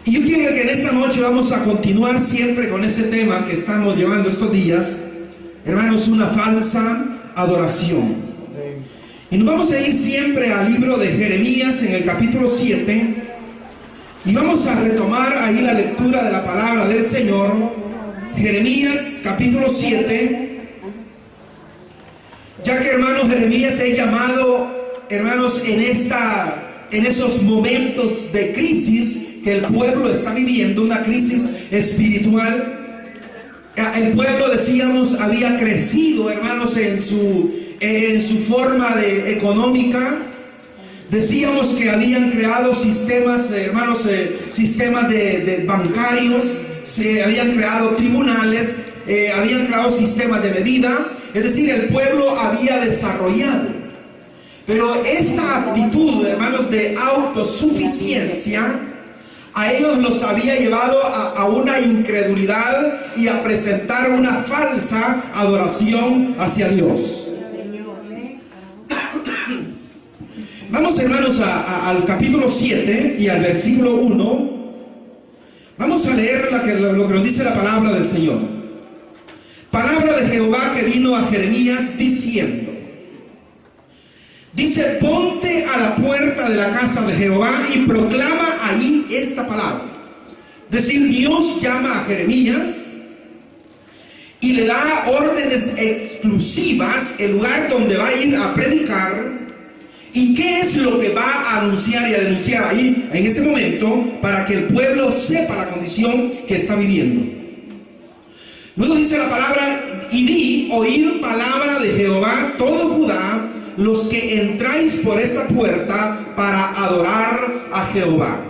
Y yo quiero que en esta noche vamos a continuar siempre con ese tema que estamos llevando estos días, hermanos, una falsa adoración. Y nos vamos a ir siempre al libro de Jeremías en el capítulo 7 y vamos a retomar ahí la lectura de la palabra del Señor. Jeremías capítulo 7, ya que, hermanos, Jeremías es llamado, hermanos, en esos momentos de crisis que el pueblo está viviendo, una crisis espiritual. El pueblo, decíamos, había crecido, hermanos, en su forma económica. Decíamos que habían creado sistemas, hermanos, sistemas de bancarios, se habían creado tribunales, habían creado sistemas de medida. Es decir, el pueblo había desarrollado. Pero esta actitud, hermanos, de autosuficiencia, a ellos los había llevado a una incredulidad y a presentar una falsa adoración hacia Dios. Vamos, hermanos, al capítulo 7 y al versículo 1. Vamos a leer lo que nos dice la palabra del Señor. Palabra de Jehová que vino a Jeremías diciendo. Dice: ponte a la puerta de la casa de Jehová y proclama allí esta palabra. Es decir, Dios llama a Jeremías y le da órdenes exclusivas, el lugar donde va a ir a predicar. ¿Y qué es lo que va a anunciar y a denunciar ahí en ese momento para que el pueblo sepa la condición que está viviendo? Luego dice la palabra: y di, oíd palabra de Jehová todo Judá, los que entráis por esta puerta para adorar a Jehová.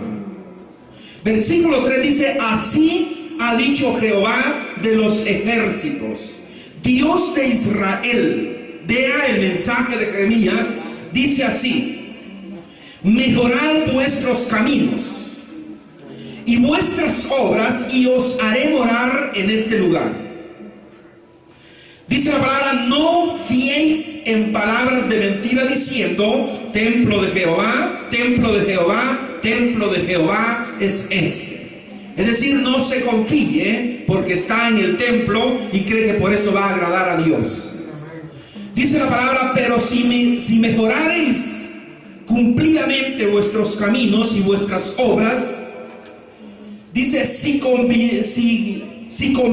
Versículo 3 dice: así ha dicho Jehová de los ejércitos, Dios de Israel. Vea el mensaje de Jeremías. Dice así: mejorad vuestros caminos y vuestras obras, y os haré morar en este lugar. Dice la palabra: no fiéis en palabras de mentira diciendo: templo de Jehová, templo de Jehová, templo de Jehová es este. Es decir, no se confíe porque está en el templo y cree que por eso va a agradar a Dios. Dice la palabra: pero si mejorareis cumplidamente vuestros caminos y vuestras obras, dice, si con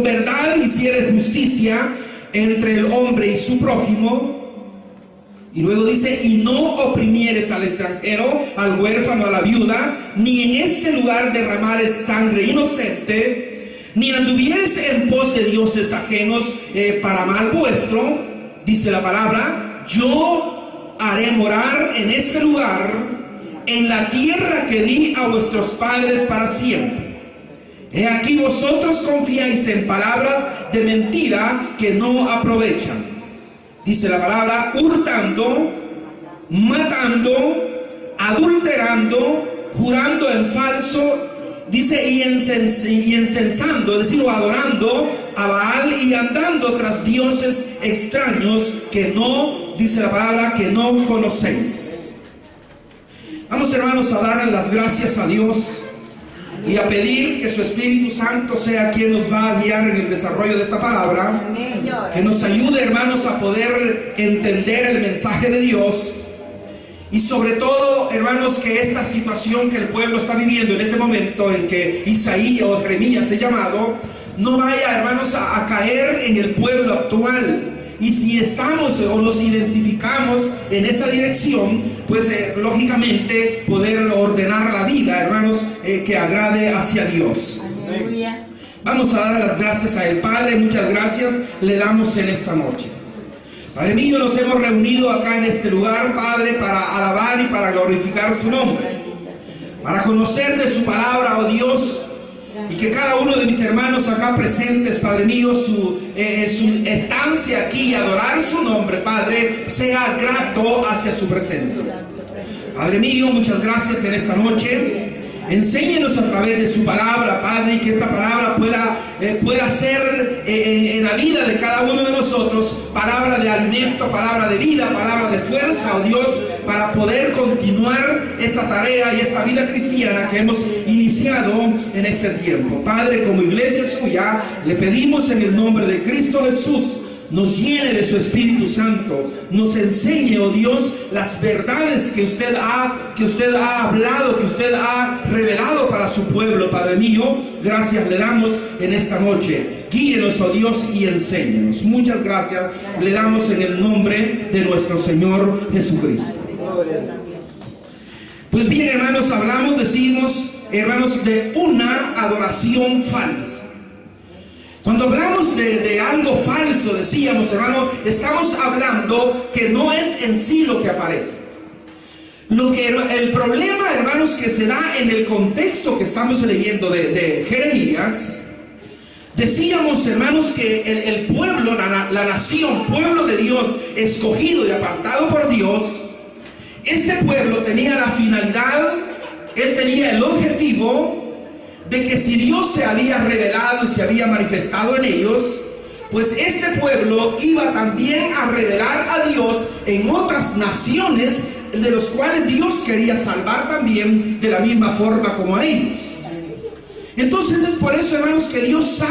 verdad hicieres justicia entre el hombre y su prójimo, y luego dice, y no oprimieres al extranjero, al huérfano, a la viuda, ni en este lugar derramares sangre inocente, ni anduvieres en pos de dioses ajenos para mal vuestro. Dice la palabra: yo haré morar en este lugar, en la tierra que di a vuestros padres para siempre. He aquí vosotros confiáis en palabras de mentira que no aprovechan. Dice la palabra: hurtando, matando, adulterando, jurando en falso. Dice: y incensando, es decir, adorando a Baal, y andando tras dioses extraños que no, dice la palabra, que no conocéis. Vamos, hermanos, a darle las gracias a Dios y a pedir que su Espíritu Santo sea quien nos va a guiar en el desarrollo de esta palabra. Que nos ayude, hermanos, a poder entender el mensaje de Dios. Y sobre todo, hermanos, que esta situación que el pueblo está viviendo en este momento en que Isaías o Jeremías es llamado, no vaya, hermanos, a caer en el pueblo actual. Y si estamos o nos identificamos en esa dirección, pues lógicamente poder ordenar la vida, hermanos, que agrade hacia Dios. Aleluya. Vamos a dar las gracias al Padre. Muchas gracias le damos en esta noche. Padre mío, nos hemos reunido acá en este lugar, Padre, para alabar y para glorificar su nombre, para conocer de su palabra, oh Dios, y que cada uno de mis hermanos acá presentes, Padre mío, su estancia aquí y adorar su nombre, Padre, sea grato hacia su presencia. Padre mío, muchas gracias en esta noche. Enséñenos a través de su palabra, Padre, y que esta palabra pueda ser en la vida de cada uno de nosotros palabra de alimento, palabra de vida, palabra de fuerza, oh Dios, para poder continuar esta tarea y esta vida cristiana que hemos iniciado en este tiempo. Padre, como iglesia suya, le pedimos en el nombre de Cristo Jesús, nos llene de su Espíritu Santo, nos enseñe, oh Dios, las verdades que usted ha hablado, que usted ha revelado para su pueblo. Padre mío, gracias le damos en esta noche. Guíenos, oh Dios, y enséñenos. Muchas gracias le damos en el nombre de nuestro Señor Jesucristo. Pues bien, hermanos, decimos, hermanos, de una adoración falsa. Cuando hablamos de algo falso, decíamos, hermano, estamos hablando que no es en sí lo que aparece. El problema, hermanos, que se da en el contexto que estamos leyendo de Jeremías, decíamos, hermanos, que el pueblo, la nación, pueblo de Dios, escogido y apartado por Dios, este pueblo tenía la finalidad, él tenía el objetivo de que si Dios se había revelado y se había manifestado en ellos, pues este pueblo iba también a revelar a Dios en otras naciones de los cuales Dios quería salvar también de la misma forma como a ellos. Entonces es por eso, hermanos, que Dios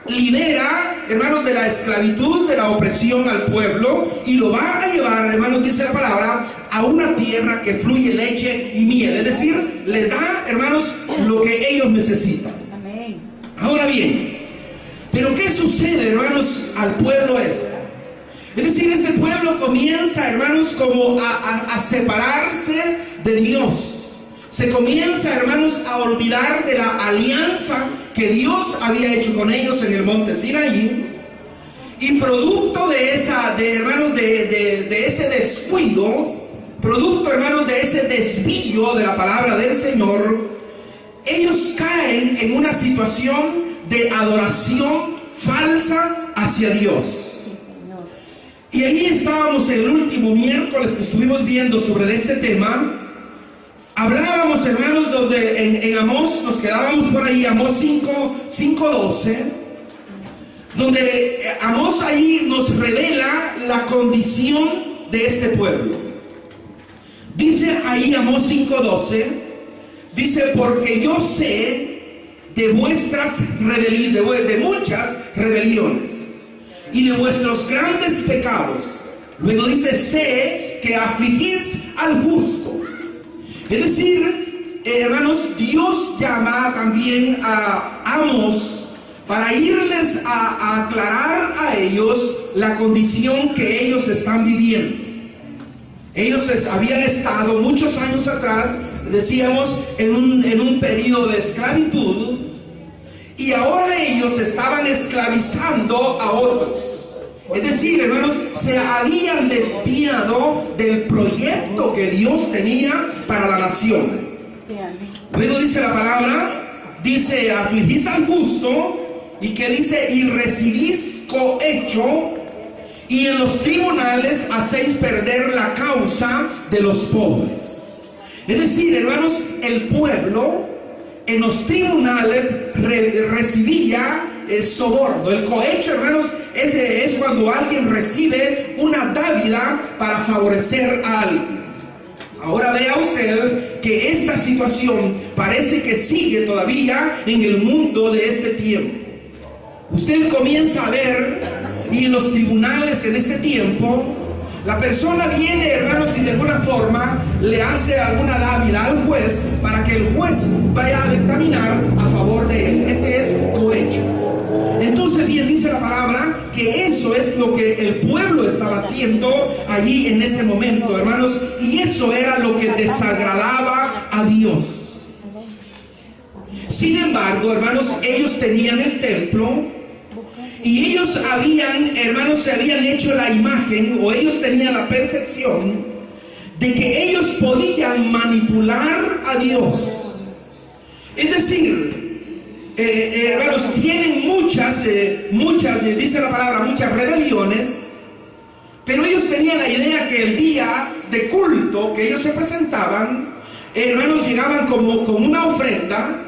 libera, hermanos, de la esclavitud, de la opresión al pueblo, y lo va a llevar, hermanos, dice la palabra, a una tierra que fluye leche y miel. Es decir, les da, hermanos, lo que ellos necesitan. Amén. Ahora bien, pero ¿qué sucede, hermanos, al pueblo este? Es decir, este pueblo comienza, hermanos, como a separarse de Dios. Se comienza, hermanos, a olvidar de la alianza que Dios había hecho con ellos en el monte Sinaí, y producto de ese descuido, producto, hermanos, de ese desvío de la palabra del Señor, ellos caen en una situación de adoración falsa hacia Dios. Y ahí estábamos el último miércoles que estuvimos viendo sobre este tema. Hablábamos, hermanos, donde en Amós, nos quedábamos por ahí, Amós 5:12, donde Amós ahí nos revela la condición de este pueblo. Dice ahí Amós 5:12, dice, porque yo sé de vuestras rebeliones, de muchas rebeliones, y de vuestros grandes pecados. Luego dice, sé que afligís al justo. Es decir, hermanos, Dios llama también a Amós para irles a aclarar a ellos la condición que ellos están viviendo. Ellos habían estado muchos años atrás, decíamos, en un periodo de esclavitud, y ahora ellos estaban esclavizando a otros. Es decir, hermanos, se habían desviado del proyecto que Dios tenía para la nación. Luego dice la palabra, dice, afligís al justo, y que dice, y recibís cohecho, y en los tribunales hacéis perder la causa de los pobres. Es decir, hermanos, el pueblo en los tribunales recibía soborno. El cohecho, hermanos, es cuando alguien recibe una dávida para favorecer a alguien. Ahora vea usted que esta situación parece que sigue todavía en el mundo de este tiempo. Usted comienza a ver, y en los tribunales en este tiempo, la persona viene, hermanos, y de alguna forma le hace alguna dávila al juez para que el juez vaya a dictaminar a favor de él. Ese es cohecho. Entonces, bien dice la palabra que eso es lo que el pueblo estaba haciendo allí en ese momento, hermanos, y eso era lo que desagradaba a Dios. Sin embargo, hermanos, ellos tenían el templo, y ellos habían, hermanos, se habían hecho la imagen, o ellos tenían la percepción de que ellos podían manipular a Dios. Es decir, hermanos, tienen muchas, dice la palabra, muchas rebeliones, pero ellos tenían la idea que el día de culto que ellos se presentaban, hermanos, llegaban como una ofrenda,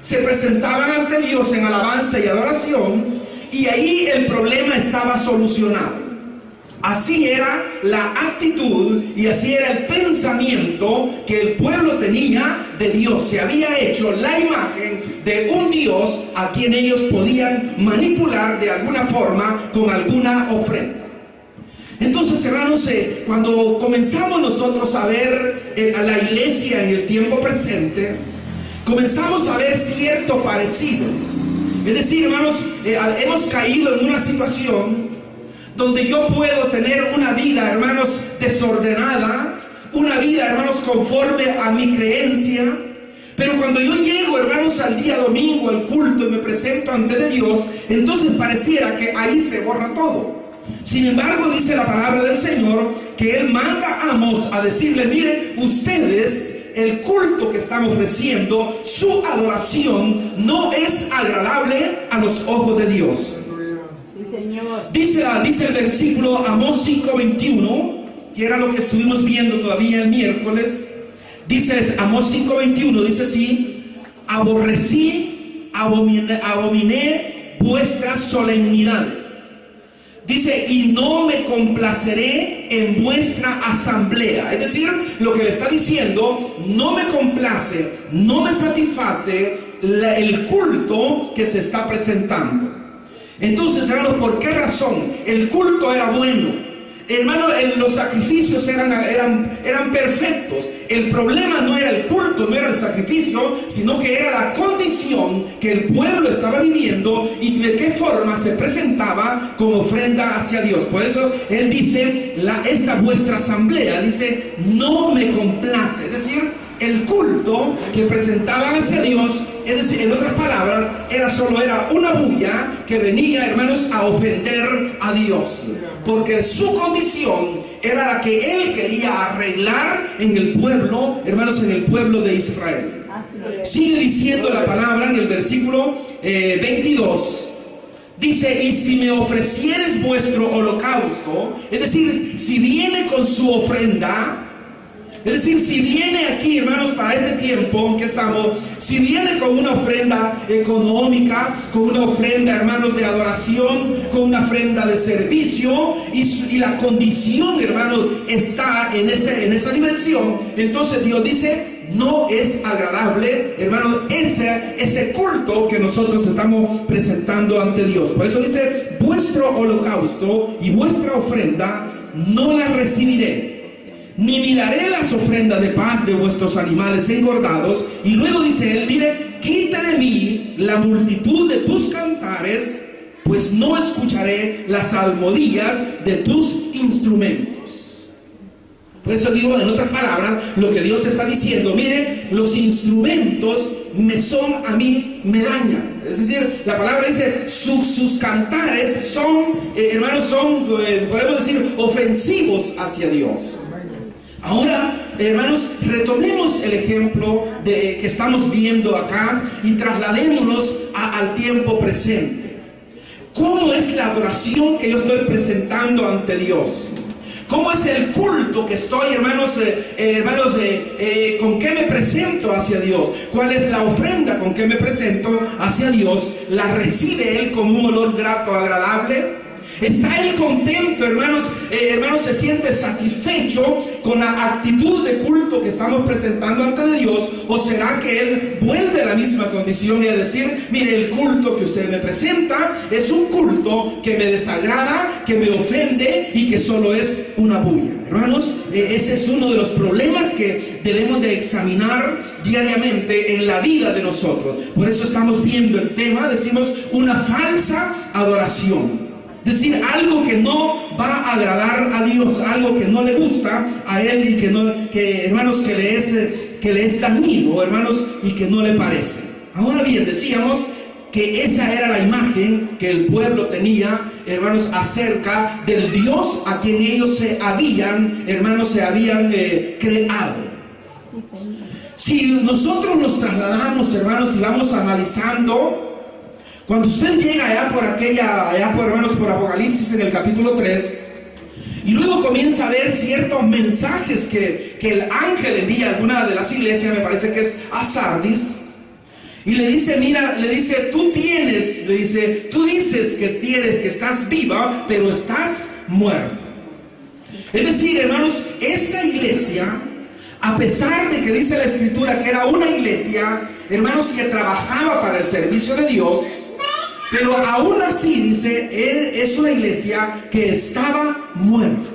se presentaban ante Dios en alabanza y adoración, y ahí el problema estaba solucionado. Así era la actitud y así era el pensamiento que el pueblo tenía de Dios. Se había hecho la imagen de un Dios a quien ellos podían manipular de alguna forma con alguna ofrenda. Entonces, hermanos, cuando comenzamos nosotros a ver a la iglesia en el tiempo presente, comenzamos a ver cierto parecido. Es decir, hermanos, hemos caído en una situación donde yo puedo tener una vida, hermanos, desordenada, una vida, hermanos, conforme a mi creencia, pero cuando yo llego, hermanos, al día domingo, al culto, y me presento ante de Dios, entonces pareciera que ahí se borra todo. Sin embargo, dice la palabra del Señor que Él manda a Amós a decirle: miren, ustedes, el culto que están ofreciendo, su adoración no es agradable a los ojos de Dios. Dice el versículo Amós 5:21, que era lo que estuvimos viendo todavía el miércoles. Dice Amós 5:21, dice así: abominé vuestras solemnidades. Dice: y no me complaceré en vuestra asamblea. Es decir, lo que le está diciendo: no me complace, no me satisface el culto que se está presentando. Entonces, hermanos, ¿por qué razón? El culto era bueno, hermano, los sacrificios eran perfectos. El problema no era el culto, no era el sacrificio, sino que era la condición que el pueblo estaba viviendo y de qué forma se presentaba como ofrenda hacia Dios. Por eso Él dice: esta vuestra asamblea, dice, no me complace. Es decir, el culto que presentaban hacia Dios, es decir, en otras palabras, era una bulla que venía, hermanos, a ofender a Dios, porque su condición era la que Él quería arreglar en el pueblo, hermanos, en el pueblo de Israel. Sigue diciendo la palabra en el versículo 22. Dice: y si me ofrecieres vuestro holocausto, es decir, si viene con su ofrenda, es decir, si viene aquí, hermanos, para este tiempo en que estamos, si viene con una ofrenda económica, con una ofrenda, hermanos, de adoración, con una ofrenda de servicio, y la condición, hermanos, está en esa dimensión, entonces Dios dice: no es agradable, hermanos, ese culto que nosotros estamos presentando ante Dios. Por eso dice: vuestro holocausto y vuestra ofrenda no la recibiré, ni miraré las ofrendas de paz de vuestros animales engordados. Y luego dice Él: mire, quita de mí la multitud de tus cantares, pues no escucharé las salmodias de tus instrumentos. Por eso digo, en otras palabras, lo que Dios está diciendo: mire, los instrumentos a mí me dañan. Es decir, la palabra dice: sus cantares son, hermanos, podemos decir, ofensivos hacia Dios. Ahora, hermanos, retomemos el ejemplo que estamos viendo acá y trasladémonos al tiempo presente. ¿Cómo es la adoración que yo estoy presentando ante Dios? ¿Cómo es el culto que estoy, hermanos, con qué me presento hacia Dios? ¿Cuál es la ofrenda con que me presento hacia Dios? ¿La recibe Él como un olor grato, agradable? ¿Está Él contento, hermanos? Se siente satisfecho con la actitud de culto que estamos presentando ante Dios, o será que Él vuelve a la misma condición y a decir: mire, el culto que usted me presenta es un culto que me desagrada, que me ofende y que solo es una bulla? Hermanos, ese es uno de los problemas que debemos de examinar diariamente en la vida de nosotros. Por eso estamos viendo el tema, decimos, una falsa adoración. Es decir, algo que no va a agradar a Dios, algo que no le gusta a Él y hermanos, que le es dañino, hermanos, y que no le parece. Ahora bien, decíamos que esa era la imagen que el pueblo tenía, hermanos, acerca del Dios a quien ellos se habían creado. Si nosotros nos trasladamos, hermanos, y vamos analizando, cuando usted llega allá por Apocalipsis en el capítulo 3, Y luego comienza a ver ciertos mensajes que el ángel envía a alguna de las iglesias, me parece que es a Sardis. Y le dice, mira, le dice, tú dices que estás viva, pero estás muerta. Es decir, hermanos, esta iglesia, a pesar de que dice la escritura que era una iglesia, hermanos, que trabajaba para el servicio de Dios, pero aún así, dice, es una iglesia que estaba muerta.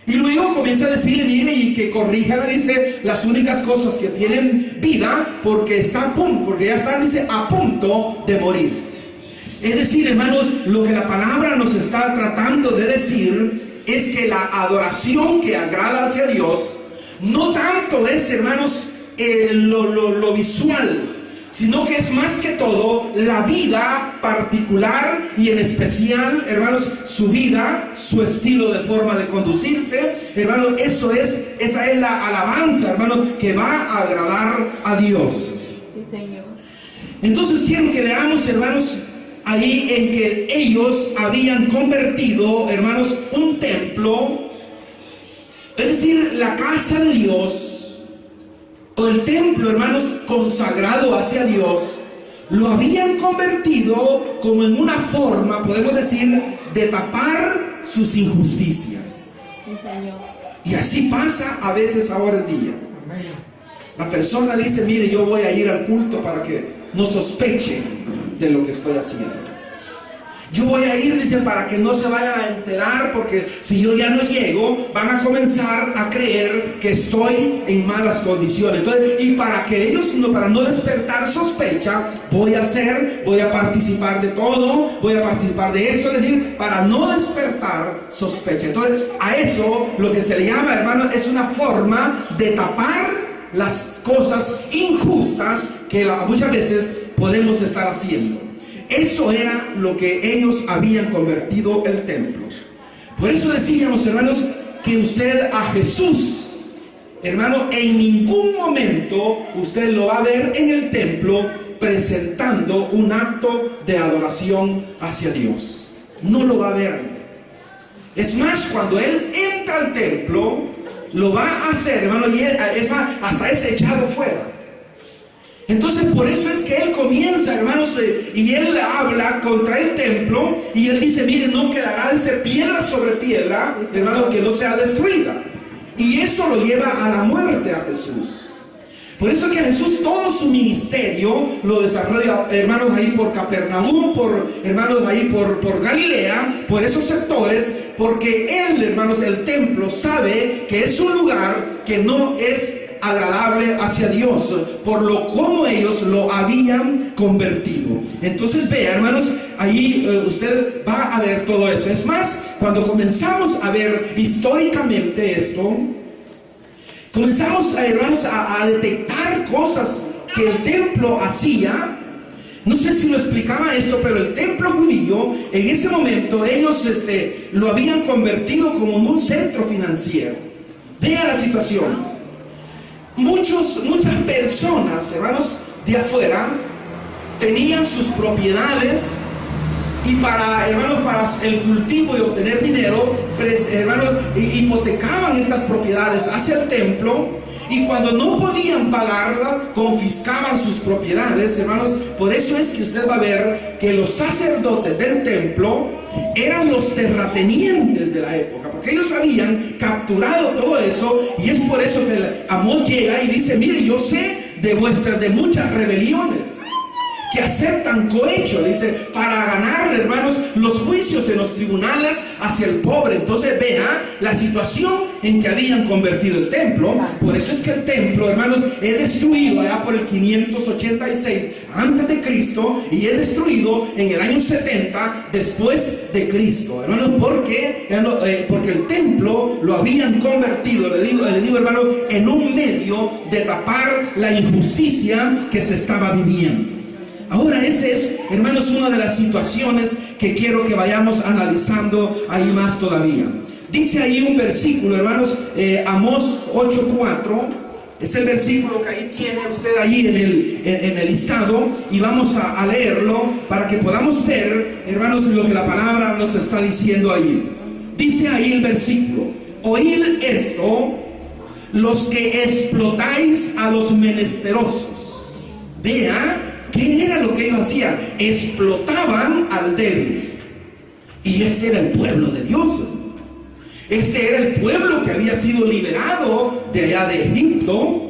Y luego comienza a decirle, mire, y que corríjala, dice, las únicas cosas que tienen vida, porque ya están, dice, a punto de morir. Es decir, hermanos, lo que la palabra nos está tratando de decir es que la adoración que agrada hacia Dios no tanto es, hermanos, lo visual, sino que es más que todo la vida particular y en especial, hermanos, su vida, su estilo de forma de conducirse, hermanos, esa es la alabanza, hermanos, que va a agradar a Dios. Sí, Señor. Entonces quiero que veamos, hermanos, ahí en que ellos habían convertido, hermanos, un templo, es decir, la casa de Dios, o el templo, hermanos, consagrado hacia Dios, lo habían convertido como en una forma, podemos decir, de tapar sus injusticias. Sí, Señor. Y así pasa a veces ahora en día. La persona dice, mire, yo voy a ir al culto para que no sospechen de lo que estoy haciendo. Yo voy a ir, dice, para que no se vayan a enterar, porque si yo ya no llego, van a comenzar a creer que estoy en malas condiciones. Entonces, y para que ellos, para no despertar sospecha, voy a participar de todo, voy a participar de esto, es decir, para no despertar sospecha. Entonces, a eso lo que se le llama, hermano, es una forma de tapar las cosas injustas que muchas veces podemos estar haciendo. Eso era lo que ellos habían convertido el templo. Por eso decíamos, hermanos, que usted a Jesús, hermano, en ningún momento usted lo va a ver en el templo presentando un acto de adoración hacia Dios. No lo va a ver ahí. Es más, cuando él entra al templo, lo va a hacer, hermano, y es más, hasta es echado fuera. Entonces por eso es que él comienza, hermanos, y él habla contra el templo, y él dice, mire, no quedará de ser piedra sobre piedra, hermanos, que no sea destruida. Y eso lo lleva a la muerte a Jesús. Por eso que Jesús todo su ministerio lo desarrolla, hermanos, ahí por Capernaum, hermanos, ahí por Galilea, por esos sectores, porque él, hermanos, el templo sabe que es un lugar que no es agradable hacia Dios, por lo como ellos lo habían convertido. Entonces vea, hermanos, ahí usted va a ver todo eso. Es más, cuando comenzamos a ver históricamente esto, comenzamos, hermanos, a detectar cosas que el templo hacía. No sé si lo explicaba esto, pero el templo judío, en ese momento, ellos lo habían convertido como en un centro financiero. Vea la situación. Muchas personas, hermanos, de afuera tenían sus propiedades, y para el cultivo y obtener dinero, hermanos, hipotecaban estas propiedades hacia el templo, y cuando no podían pagarla, confiscaban sus propiedades, hermanos. Por eso es que usted va a ver que los sacerdotes del templo eran los terratenientes de la época, porque ellos habían capturado todo eso, y es por eso que Amós llega y dice, mire, yo sé de muchas rebeliones que aceptan cohecho, dice, para ganar, hermanos, los juicios en los tribunales hacia el pobre. Entonces vea la situación en que habían convertido el templo. Por eso es que el templo, hermanos, es destruido allá por el 586 antes de Cristo, y es destruido en el año 70 después de Cristo, hermanos, porque el templo lo habían convertido, le digo, hermano, en un medio de tapar la injusticia que se estaba viviendo. Ahora esa es, hermanos, una de las situaciones que quiero que vayamos analizando ahí más todavía. Dice ahí un versículo, hermanos, Amós 8:4, es el versículo que ahí tiene usted ahí en el listado, y vamos a leerlo para que podamos ver, hermanos, lo que la palabra nos está diciendo ahí. dice ahí el versículo: oíd esto, los que explotáis a los menesterosos. Vea, ¿qué era lo que ellos hacían? Explotaban al débil. Y este era el pueblo de Dios. Este era el pueblo que había sido liberado de allá de Egipto.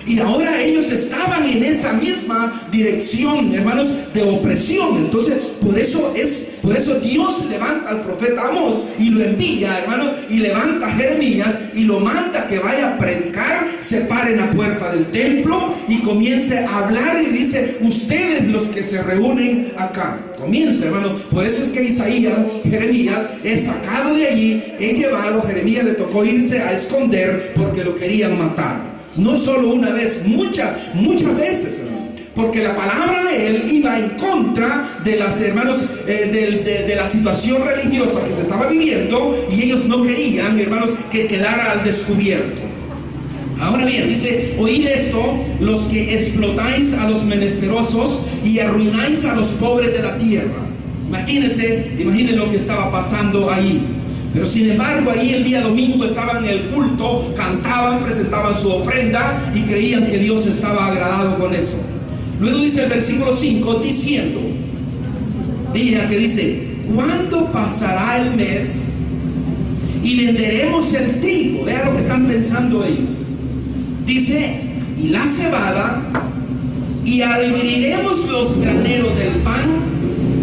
Y ahora ellos estaban en esa misma dirección, hermanos, de opresión. Entonces, por eso Dios levanta al profeta Amós y lo envía, hermanos, y levanta a Jeremías y lo manda que vaya a predicar, se pare en la puerta del templo y comience a hablar, y dice: ustedes los que se reúnen acá. Comienza, hermano. Por eso es que Jeremías es sacado de allí, es llevado. Jeremías le tocó irse a esconder porque lo querían matar. No solo una vez, muchas veces, hermano. Porque la palabra de él iba en contra de las hermanos, de la situación religiosa que se estaba viviendo, y ellos no querían, hermanos, que quedara al descubierto. Ahora bien, dice: oíd esto, los que explotáis a los menesterosos y arruináis a los pobres de la tierra. Imagínense lo que estaba pasando ahí. Pero sin embargo, ahí el día domingo estaban en el culto, cantaban, presentaban su ofrenda y creían que Dios estaba agradado con eso. Luego dice el versículo 5, diciendo, mira que dice: ¿cuándo pasará el mes y venderemos el trigo? Vean lo que están pensando ellos. Dice: y la cebada, y abriremos los graneros del pan.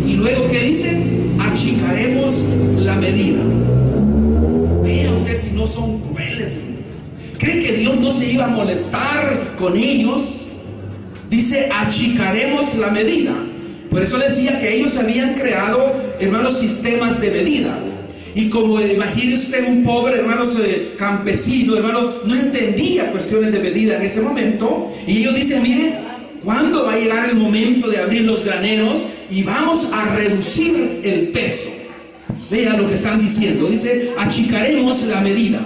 Y luego, ¿qué dice? Achicaremos la medida. Vea usted si no son crueles. ¿Cree que Dios no se iba a molestar con ellos? Dice: achicaremos la medida. Por eso les decía que ellos habían creado, hermanos, sistemas de medida. Y como imagínese usted un pobre, hermanos, campesino, hermano, no entendía cuestiones de medida en ese momento. Y ellos dicen: mire, ¿cuándo va a llegar el momento de abrir los graneros y vamos a reducir el peso? Vean lo que están diciendo. Dice: achicaremos la medida.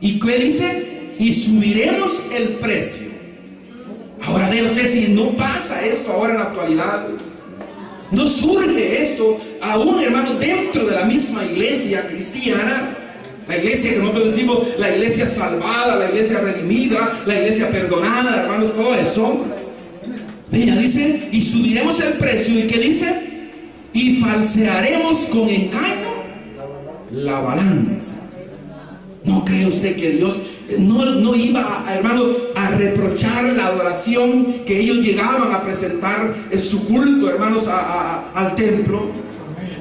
¿Y qué dice? Y subiremos el precio. Ahora vea usted si no pasa esto ahora en la actualidad. No surge esto aún, hermano, dentro de la misma iglesia cristiana. La iglesia que nosotros decimos, la iglesia salvada, la iglesia redimida, la iglesia perdonada, hermanos, todo eso. Mira, dice: y subiremos el precio. ¿Y qué dice? Y falsearemos con engaño la balanza. ¿No cree usted que Dios no iba, hermano, a reprochar la adoración que ellos llegaban a presentar en su culto, hermanos, al templo?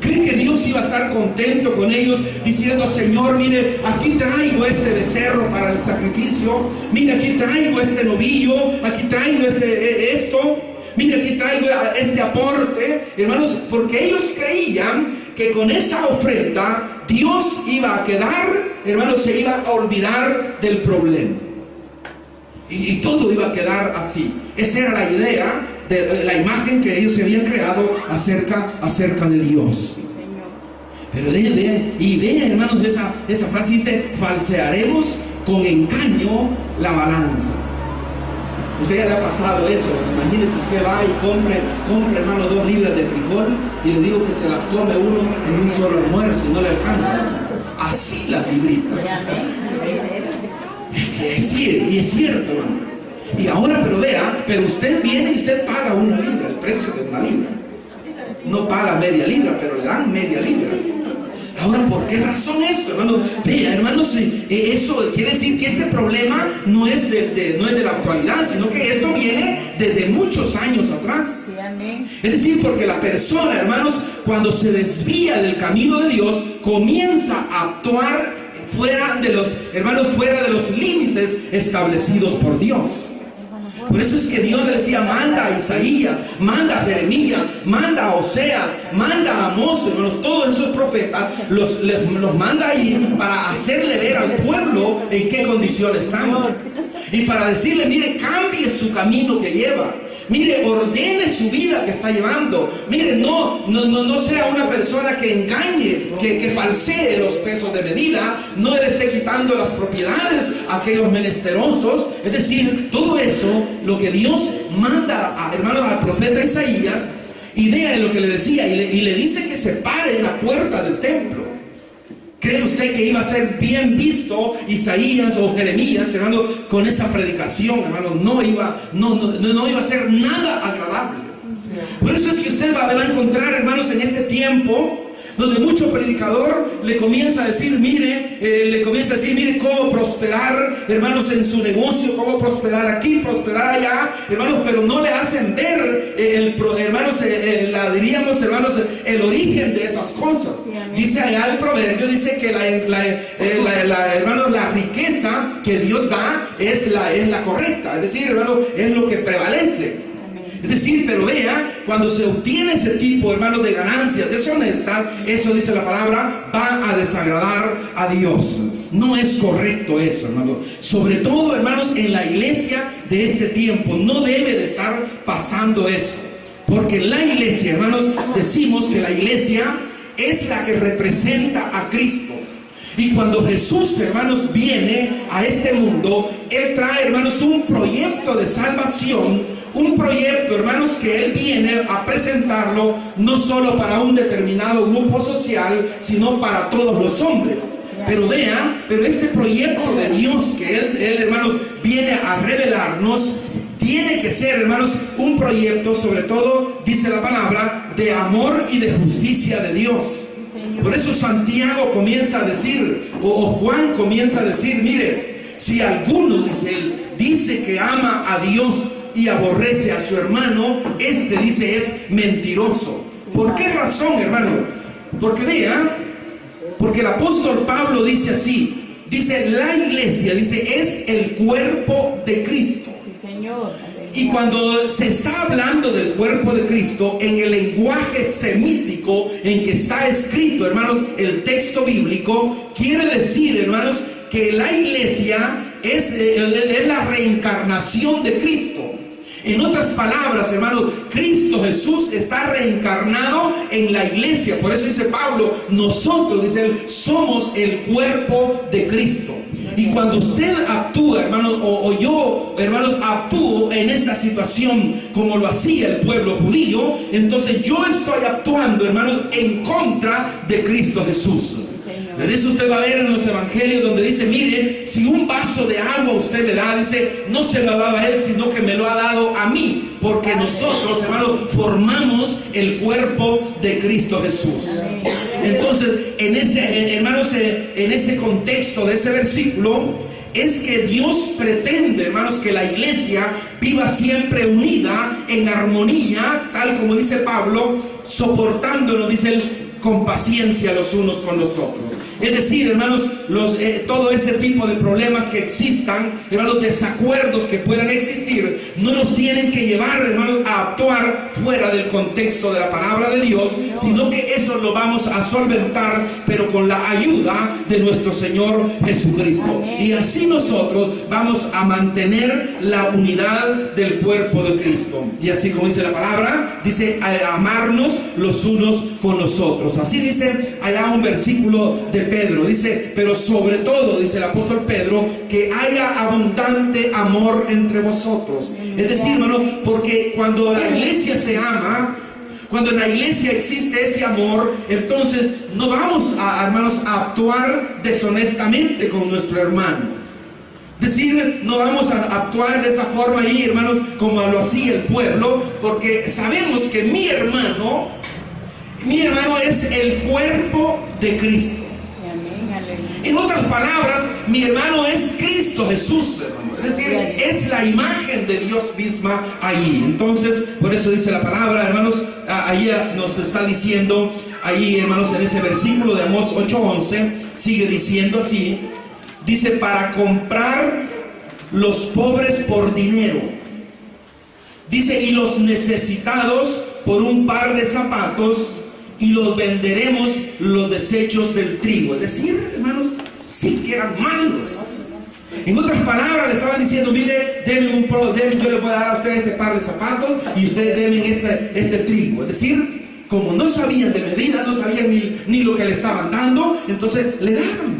¿Cree que Dios iba a estar contento con ellos diciendo: Señor, mire, aquí traigo este becerro para el sacrificio, mire, aquí traigo este novillo, aquí traigo esto, mire, aquí traigo este aporte, hermanos? Porque ellos creían que con esa ofrenda Dios iba a quedar, hermanos, se iba a olvidar del problema. Y todo iba a quedar así. Esa era la idea, de la imagen que ellos se habían creado acerca de Dios. Pero vean, hermanos, esa frase dice: falsearemos con engaño la balanza. Usted ya le ha pasado eso. Imagínese, usted va y compre, hermano, 2 libras de frijol, y le digo que se las come uno en un solo almuerzo y no le alcanza. Así las libritas. Y es cierto, hermano. Y ahora, pero usted viene y usted paga 1 libra, el precio de 1 libra. No paga media libra, pero le dan media libra. Ahora, ¿por qué razón esto, hermano? Vea, hermanos, eso quiere decir que este problema no es de la actualidad, sino que esto viene desde muchos años atrás. Es decir, porque la persona, hermanos, cuando se desvía del camino de Dios, comienza a actuar fuera de los límites establecidos por Dios. Por eso es que Dios le decía: manda a Isaías, manda a Jeremías, manda a Oseas, manda a Amós, hermanos, todos esos profetas los manda ahí para hacerle ver al pueblo en qué condición están. Y para decirle: mire, cambie su camino que lleva. Mire, ordene su vida que está llevando. Mire, no sea una persona que engañe, que falsee los pesos de medida, no le esté quitando las propiedades a aquellos menesterosos. Es decir, todo eso, lo que Dios manda, hermanos, al profeta Isaías. Y vean lo que le decía, y le dice que se pare en la puerta del templo. ¿Cree usted que iba a ser bien visto Isaías o Jeremías, hermano, con esa predicación, hermano? No iba a ser nada agradable. Por eso es que usted va a encontrar, hermanos, en este tiempo donde mucho predicador le comienza a decir, mire cómo prosperar, hermanos, en su negocio, cómo prosperar aquí, prosperar allá, hermanos, pero no le hacen ver, hermanos, el origen de esas cosas. Dice allá el proverbio, dice que hermanos, la riqueza que Dios da es la correcta, es decir, hermano, es lo que prevalece. Es decir, pero vea, cuando se obtiene ese tipo, hermanos, de ganancias deshonestas, eso dice la palabra, va a desagradar a Dios. No es correcto eso, hermanos. Sobre todo, hermanos, en la iglesia de este tiempo, no debe de estar pasando eso. Porque en la iglesia, hermanos, decimos que la iglesia es la que representa a Cristo. Y cuando Jesús, hermanos, viene a este mundo, Él trae, hermanos, un proyecto de salvación, un proyecto, hermanos, que Él viene a presentarlo no solo para un determinado grupo social, sino para todos los hombres. Pero vea, este proyecto de Dios que Él, hermanos, viene a revelarnos, tiene que ser, hermanos, un proyecto, sobre todo, dice la palabra, de amor y de justicia de Dios. Por eso Santiago comienza a decir, o Juan comienza a decir, mire, si alguno, dice él, dice que ama a Dios y aborrece a su hermano, dice, es mentiroso. ¿Por qué razón, hermano? Porque vea, porque el apóstol Pablo dice así, dice, la iglesia, dice, es el cuerpo de Cristo. Y cuando se está hablando del cuerpo de Cristo, en el lenguaje semítico en que está escrito, hermanos, el texto bíblico, quiere decir, hermanos, que la iglesia es la reencarnación de Cristo. En otras palabras, hermanos, Cristo Jesús está reencarnado en la iglesia. Por eso dice Pablo, nosotros, dice él, somos el cuerpo de Cristo. Y cuando usted actúa, hermanos, o yo, hermanos, actúo en esta situación como lo hacía el pueblo judío, entonces yo estoy actuando, hermanos, en contra de Cristo Jesús. Por eso usted va a ver en los evangelios donde dice, mire, si un vaso de agua usted le da, dice, no se lo ha dado a él, sino que me lo ha dado a mí, porque nosotros, hermanos, formamos el cuerpo de Cristo Jesús. Entonces, hermanos, en ese contexto de ese versículo, es que Dios pretende, hermanos, que la iglesia viva siempre unida, en armonía, tal como dice Pablo, soportándonos, dice él, con paciencia los unos con los otros. Es decir, hermanos, todo ese tipo de problemas que existan, hermanos, desacuerdos que puedan existir, no nos tienen que llevar, hermanos, a actuar fuera del contexto de la palabra de Dios, sino que eso lo vamos a solventar, pero con la ayuda de nuestro Señor Jesucristo. Y así nosotros vamos a mantener la unidad del cuerpo de Cristo. Y así como dice la palabra, dice, a amarnos los unos con los otros. Así dice allá un versículo de Pedro, dice, pero sobre todo, dice el apóstol Pedro, que haya abundante amor entre vosotros. Es decir, hermano, porque cuando la iglesia se ama, cuando en la iglesia existe ese amor, entonces no vamos hermanos, a actuar deshonestamente con nuestro hermano. Es decir, no vamos a actuar de esa forma ahí, hermanos, como lo hacía el pueblo, porque sabemos que mi hermano es el cuerpo de Cristo. En otras palabras, mi hermano es Cristo Jesús, hermano. Es decir, es la imagen de Dios misma ahí. Entonces, por eso dice la palabra, hermanos, ahí nos está diciendo, ahí, hermanos, en ese versículo de Amós 8:11, sigue diciendo así, dice, para comprar los pobres por dinero. Dice, y los necesitados por un par de zapatos, y los venderemos los desechos del trigo. Es decir, hermanos, sí que eran malos. En otras palabras, le estaban diciendo, mire, yo le voy a dar a ustedes este par de zapatos y ustedes deben este trigo. Es decir, como no sabían de medida, no sabían ni lo que le estaban dando, entonces le daban.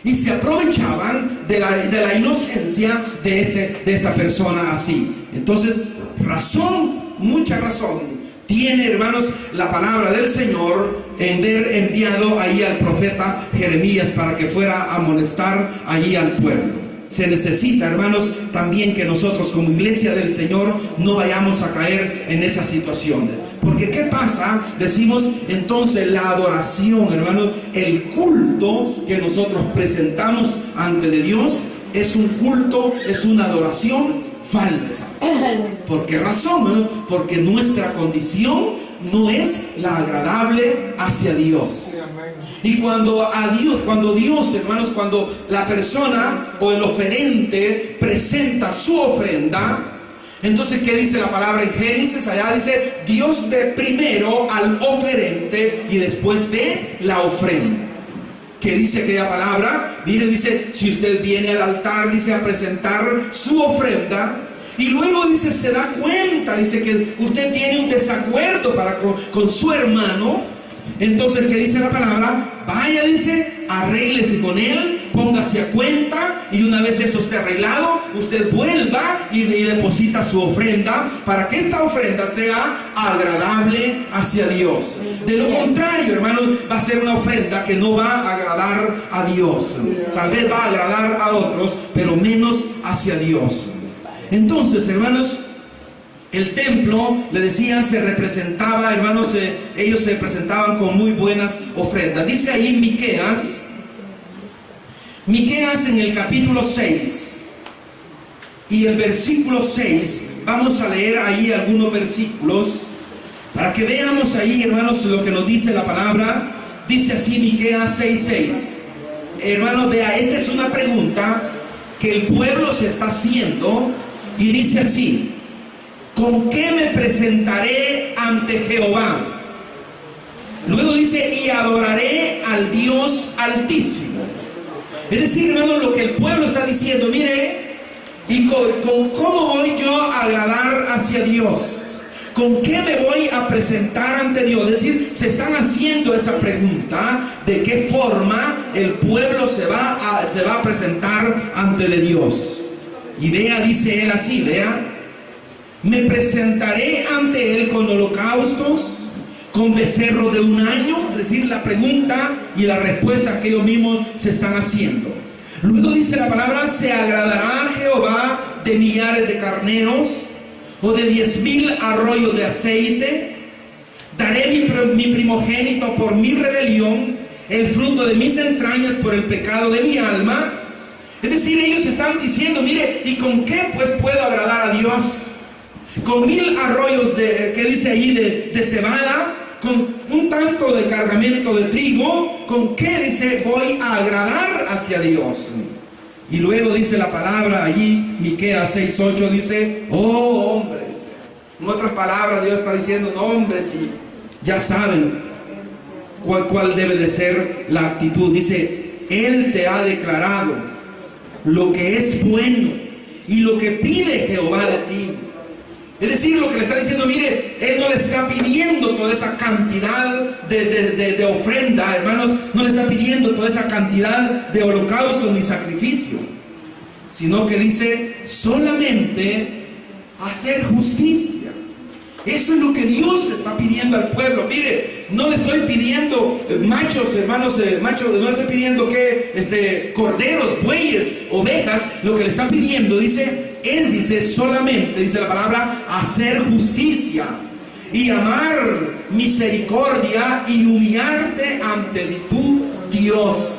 Y se aprovechaban de la inocencia de esta persona así. Entonces, mucha razón, tiene, hermanos, la palabra del Señor en ver enviado ahí al profeta Jeremías para que fuera a amonestar allí al pueblo. Se necesita, hermanos, también que nosotros como iglesia del Señor no vayamos a caer en esas situaciones. Porque ¿qué pasa? Decimos entonces la adoración, hermanos, el culto que nosotros presentamos ante de Dios es un culto, es una adoración falsa. ¿Por qué razón, hermano? Porque nuestra condición no es la agradable hacia Dios. Y cuando Dios, hermanos, cuando la persona o el oferente presenta su ofrenda, entonces, ¿qué dice la palabra en Génesis? Allá dice, Dios ve primero al oferente y después ve la ofrenda. ¿Qué dice aquella palabra? Mire, dice, si usted viene al altar, dice, a presentar su ofrenda, y luego dice, se da cuenta, dice que usted tiene un desacuerdo con su hermano. Entonces, ¿qué dice la palabra? Vaya, dice, arréglese con él, póngase a cuenta, y una vez eso esté arreglado, usted vuelva y deposita su ofrenda para que esta ofrenda sea agradable hacia Dios. De lo contrario, hermanos, va a ser una ofrenda que no va a agradar a Dios. Tal vez va a agradar a otros, pero menos hacia Dios. Entonces, hermanos, el templo, le decía, se representaba, hermanos, ellos se presentaban con muy buenas ofrendas. Dice ahí Miqueas en el capítulo 6 y el versículo 6, vamos a leer ahí algunos versículos para que veamos ahí, hermanos, lo que nos dice la palabra. Dice así Miqueas 6:6. Hermanos, vea, esta es una pregunta que el pueblo se está haciendo y dice así: ¿con qué me presentaré ante Jehová? Luego dice, y adoraré al Dios Altísimo. Es decir, hermano, lo que el pueblo está diciendo, mire, ¿y cómo voy yo a agradar hacia Dios? ¿Con qué me voy a presentar ante Dios? Es decir, se están haciendo esa pregunta, ¿de qué forma el pueblo se va a presentar ante de Dios? Y vea, dice él así, vea: me presentaré ante él con holocaustos, con becerro de un año. Es decir, la pregunta y la respuesta que ellos mismos se están haciendo. Luego dice la palabra: se agradará a Jehová de millares de carneros o de 10,000 arroyos de aceite. Daré mi primogénito por mi rebelión, el fruto de mis entrañas por el pecado de mi alma. Es decir, ellos están diciendo, mire, ¿y con qué pues puedo agradar a Dios? Con 1,000 arroyos que dice ahí de cebada, con un tanto de cargamento de trigo, ¿con qué dice voy a agradar hacia Dios? Y luego dice la palabra allí, Miqueas 6:8, dice, oh hombres. En otras palabras, Dios está diciendo, no, hombres, y ya saben cuál debe de ser la actitud. Dice, Él te ha declarado lo que es bueno y lo que pide Jehová de ti. Es decir, lo que le está diciendo, mire, Él no le está pidiendo toda esa cantidad de ofrenda, hermanos, no le está pidiendo toda esa cantidad de holocausto ni sacrificio, sino que dice solamente hacer justicia. Eso es lo que Dios está pidiendo al pueblo. Mire, no le estoy pidiendo machos, hermanos, machos, no le estoy pidiendo que corderos, bueyes, ovejas. Lo que le está pidiendo, dice solamente, dice la palabra, hacer justicia y amar misericordia y humillarte ante tu Dios.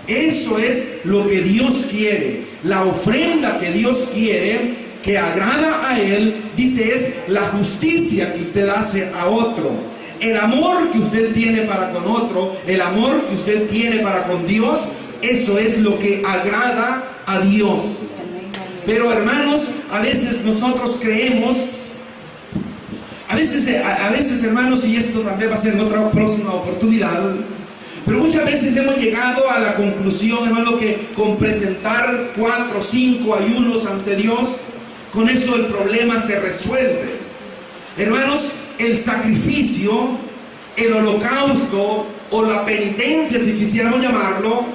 Eso es lo que Dios quiere. La ofrenda que Dios quiere, que agrada a Él, dice, es la justicia que usted hace a otro, el amor que usted tiene para con otro, el amor que usted tiene para con Dios. Eso es lo que agrada a Dios. Pero hermanos, a veces nosotros creemos, a veces hermanos, y esto también va a ser en otra próxima oportunidad, pero muchas veces hemos llegado a la conclusión, hermano, que con presentar 4 o 5 ayunos ante Dios, con eso el problema se resuelve. Hermanos, el sacrificio, el holocausto o la penitencia, si quisiéramos llamarlo,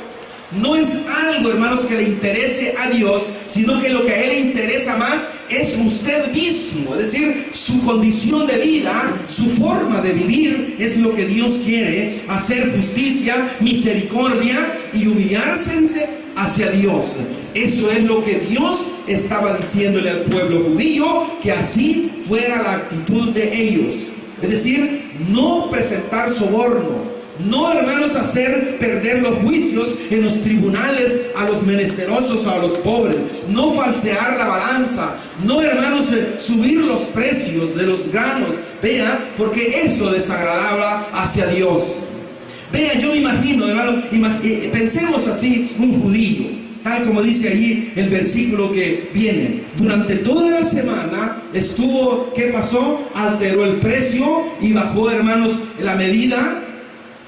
No es algo, hermanos, que le interese a Dios, sino que lo que a Él le interesa más es usted mismo. Es decir, su condición de vida, su forma de vivir, es lo que Dios quiere: hacer justicia, misericordia y humillarse, dice, hacia Dios. Eso es lo que Dios estaba diciéndole al pueblo judío, que así fuera la actitud de ellos. Es decir, no presentar soborno, no, hermanos, hacer perder los juicios en los tribunales a los menesterosos o a los pobres, no falsear la balanza, no, hermanos, subir los precios de los granos, vea, porque eso desagradaba hacia Dios. Vea, yo me imagino, hermano, pensemos así, un judío, tal como dice allí el versículo que viene. Durante toda la semana estuvo, ¿qué pasó? Alteró el precio y bajó, hermanos, la medida.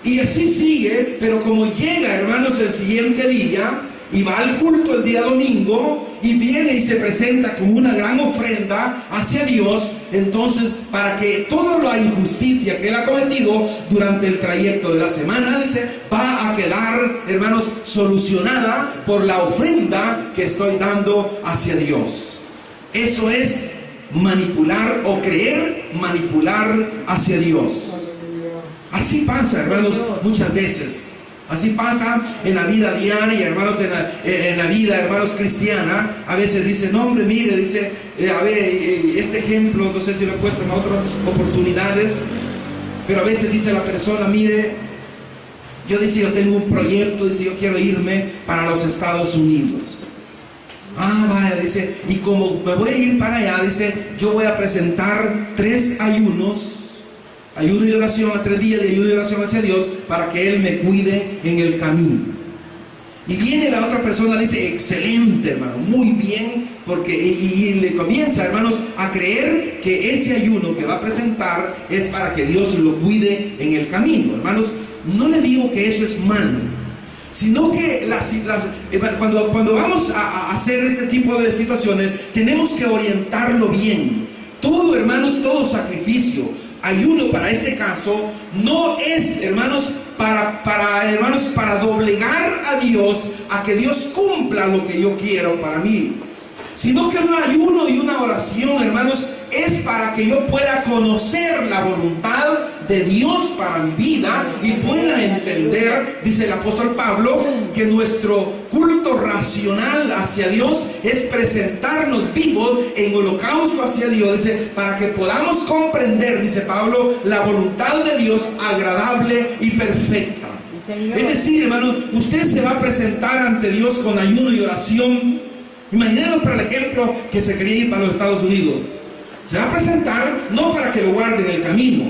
Y así sigue, pero como llega, hermanos, el siguiente día y va al culto el día domingo y viene y se presenta con una gran ofrenda hacia Dios, entonces, para que toda la injusticia que él ha cometido durante el trayecto de la semana, dice, va a quedar, hermanos, solucionada por la ofrenda que estoy dando hacia Dios. Eso es manipular o creer manipular hacia Dios. Así pasa, hermanos, muchas veces. Así pasa en la vida diaria, hermanos, en la vida, hermanos, cristiana. A veces dice, no, hombre, mire, dice, a ver, este ejemplo, no sé si lo he puesto en otras oportunidades, pero a veces dice la persona, mire, yo tengo un proyecto, dice, yo quiero irme para los Estados Unidos. Ah, vaya, dice, y como me voy a ir para allá, dice, yo voy a presentar 3 ayunos, ayuno y oración, a 3 días de ayuno y oración hacia Dios, para que Él me cuide en el camino. Y viene la otra persona, le dice, excelente, hermano, muy bien, porque y le comienza, hermanos, a creer que ese ayuno que va a presentar es para que Dios lo cuide en el camino. Hermanos, no le digo que eso es malo, sino que cuando vamos a hacer este tipo de situaciones, tenemos que orientarlo bien. Todo, hermanos, todo sacrificio, ayuno para este caso, no es, hermanos, para doblegar a Dios, a que Dios cumpla lo que yo quiero para mí, sino que un ayuno y una oración, hermanos, es para que yo pueda conocer la voluntad de Dios para mi vida y pueda entender, dice el apóstol Pablo, que nuestro culto racional hacia Dios es presentarnos vivos en holocausto hacia Dios, dice, para que podamos comprender, dice Pablo, la voluntad de Dios agradable y perfecta. Es decir, hermano, usted se va a presentar ante Dios con ayuno y oración. Imaginemos, por el ejemplo, que se quería ir para los Estados Unidos. Se va a presentar no para que lo guarde en el camino,